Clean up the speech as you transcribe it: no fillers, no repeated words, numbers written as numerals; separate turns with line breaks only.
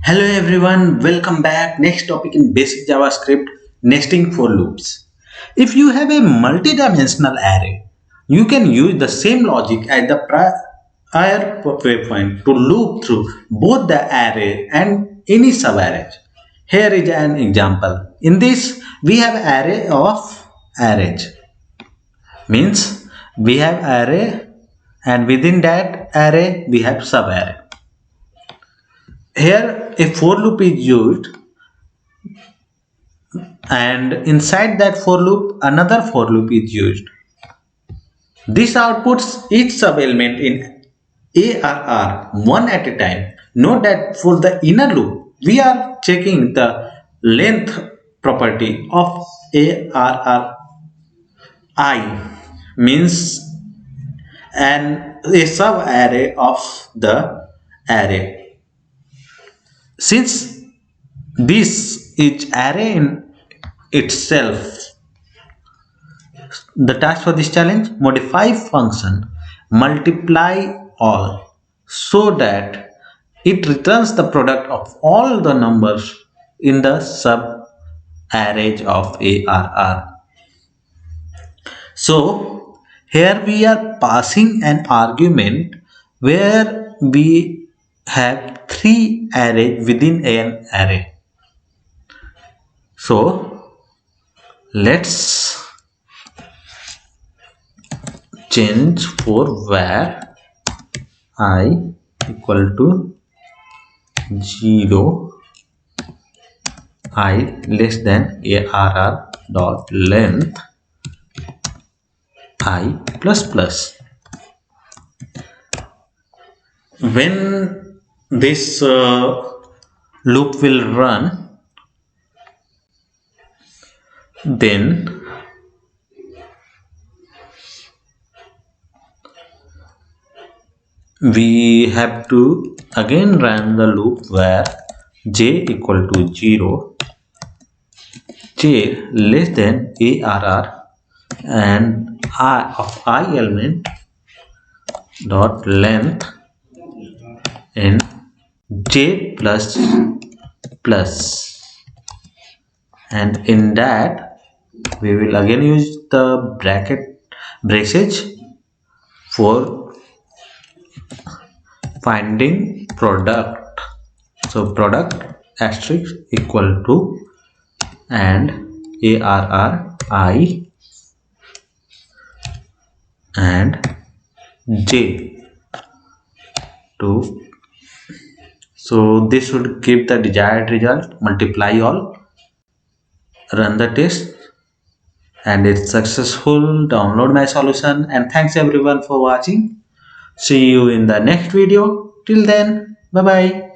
Hello everyone, welcome back. Next topic in basic JavaScript, nesting for loops. If you have a multi-dimensional array, you can use the same logic at the prior waypoint to loop through both the array and any subarray. Here is an example. In this, we have array of arrays. Means we have array and within that array we have subarray. Here a for loop is used and inside that for loop another for loop is used. This outputs each sub element in ARR one at a time. Note that for the inner loop we are checking the length property of ARR I means a sub array of the array. Since this is array in itself, the task for this challenge, modify function multiply all so that it returns the product of all the numbers in the sub array of ARR. So here we are passing an argument where we have three arrays within an array. So let's change for where I equal to 0 I less than ARR dot length I plus plus. When this loop will run, then we have to again run the loop where j equal to 0, j less than ARR and I of I element dot length in j plus plus, and in that we will again use the braces for finding product. So product asterisk equal to and ARR I and j to. So this should give the desired result. Multiply all, run the test, and it's successful. Download my solution, and thanks everyone for watching. See you in the next video. Till then, bye bye.